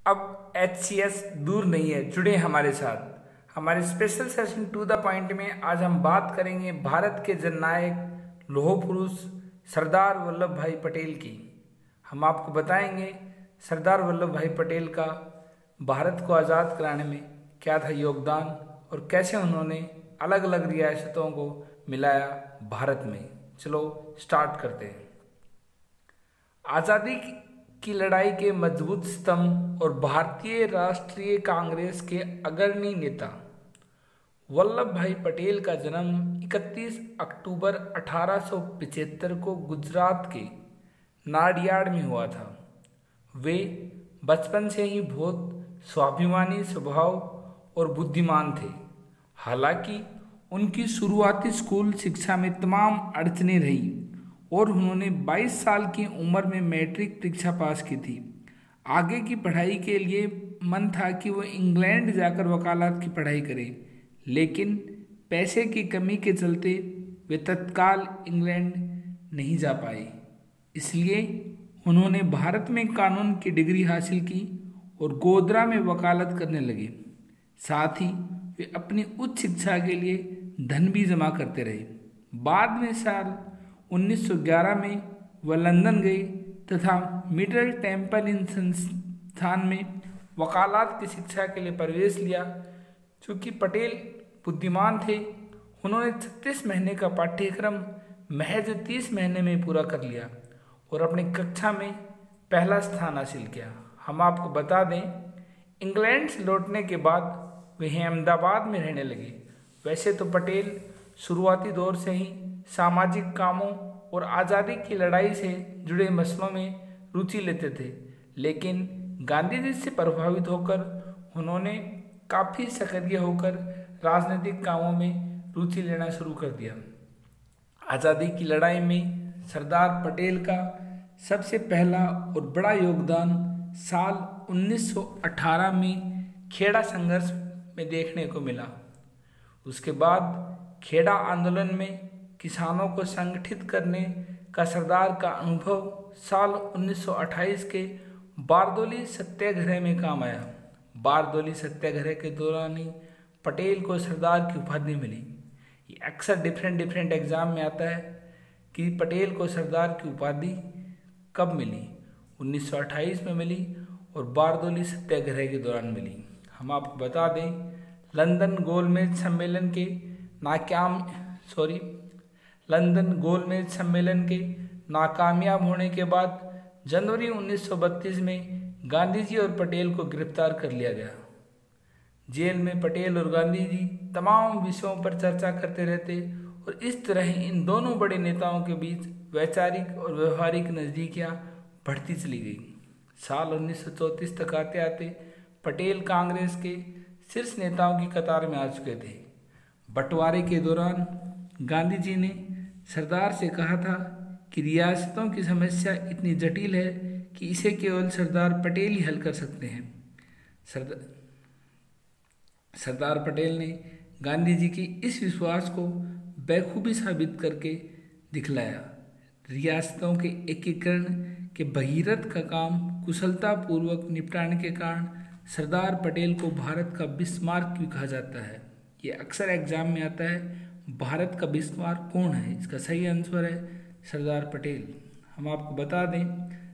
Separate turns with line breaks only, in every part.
अब HCS दूर नहीं है, जुड़े हमारे साथ। हमारे special session to the point में आज हम बात करेंगे भारत के जननायक लौह पुरुष सरदार वल्लभ भाई पटेल की। हम आपको बताएंगे सरदार वल्लभ भाई पटेल का भारत को आज़ाद कराने में क्या था योगदान और कैसे उन्होंने अलग अलग रियासतों को मिलाया भारत में। चलो स्टार्ट करते हैं। आज़ादी की लड़ाई के मजबूत स्तंभ और भारतीय राष्ट्रीय कांग्रेस के अग्रणी नेता वल्लभ भाई पटेल का जन्म 31 अक्टूबर 1875 को गुजरात के नाडियाड में हुआ था। वे बचपन से ही बहुत स्वाभिमानी स्वभाव और बुद्धिमान थे। हालांकि उनकी शुरुआती स्कूल शिक्षा में तमाम अड़चनें रही और उन्होंने 22 साल की उम्र में मैट्रिक परीक्षा पास की थी। आगे की पढ़ाई के लिए मन था कि वो इंग्लैंड जाकर वकालत की पढ़ाई करें, लेकिन पैसे की कमी के चलते वे तत्काल इंग्लैंड नहीं जा पाए। इसलिए उन्होंने भारत में कानून की डिग्री हासिल की और गोधरा में वकालत करने लगे। साथ ही वे अपनी उच्च शिक्षा के लिए धन भी जमा करते रहे। बाद में साल 1911 में वह लंदन गए तथा मिडिल टेम्पल इन संस्थान में वकालत की शिक्षा के लिए प्रवेश लिया। चूँकि पटेल बुद्धिमान थे, उन्होंने 36 महीने का पाठ्यक्रम महज 30 महीने में पूरा कर लिया और अपनी कक्षा में पहला स्थान हासिल किया। हम आपको बता दें, इंग्लैंड से लौटने के बाद वे अहमदाबाद में रहने लगे। वैसे तो पटेल शुरुआती दौर से ही सामाजिक कामों और आज़ादी की लड़ाई से जुड़े मसलों में रुचि लेते थे, लेकिन गांधी जी से प्रभावित होकर उन्होंने काफ़ी सक्रिय होकर राजनीतिक कामों में रुचि लेना शुरू कर दिया। आज़ादी की लड़ाई में सरदार पटेल का सबसे पहला और बड़ा योगदान साल 1918 में खेड़ा संघर्ष में देखने को मिला। उसके बाद खेड़ा आंदोलन में किसानों को संगठित करने का सरदार का अनुभव साल 1928 के बारदोली सत्याग्रह में काम आया। बारदोली सत्याग्रह के दौरान ही पटेल को सरदार की उपाधि मिली। ये अक्सर डिफरेंट एग्जाम में आता है कि पटेल को सरदार की उपाधि कब मिली। 1928 में मिली और बारदोली सत्याग्रह के दौरान मिली। हम आपको बता दें, लंदन गोलमेज सम्मेलन के नाकामयाब होने के बाद जनवरी 1932 में गांधी जी और पटेल को गिरफ्तार कर लिया गया। जेल में पटेल और गांधी जी तमाम विषयों पर चर्चा करते रहते और इस तरह इन दोनों बड़े नेताओं के बीच वैचारिक और व्यवहारिक नज़दीकियाँ बढ़ती चली गई। साल 1934 तक आते आते पटेल कांग्रेस के शीर्ष नेताओं की कतार में आ चुके थे। बंटवारे के दौरान गांधी जी ने सरदार से कहा था कि रियासतों की समस्या इतनी जटिल है कि इसे केवल सरदार पटेल ही हल कर सकते हैं। सरदार पटेल ने गांधी जी के इस विश्वास को बखूबी साबित करके दिखलाया। रियासतों के एकीकरण के भगीरथ का काम कुशलतापूर्वक निपटाने के कारण सरदार पटेल को भारत का बिस्मार्क भी कहा जाता है। ये अक्सर एग्जाम में आता है, भारत का बिस्मार्क कौन है? इसका सही आंसर है सरदार पटेल। हम आपको बता दें,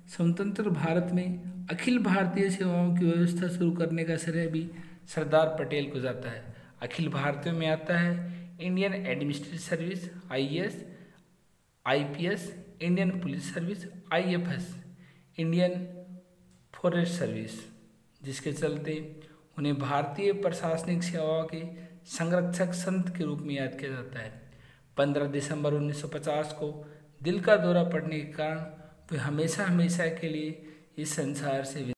स्वतंत्र भारत में अखिल भारतीय सेवाओं की व्यवस्था शुरू करने का श्रेय भी सरदार पटेल को जाता है। अखिल भारतीय में आता है Indian administrative service IAS, IPS, Indian police service IFS, Indian forest service, जिसके चलते उन्हें भारतीय प्रशासनिक सेवाओं के संरक्षक संत के रूप में याद किया जाता है। 15 दिसंबर 1950 को दिल का दौरा पड़ने के कारण वे हमेशा के लिए इस संसार से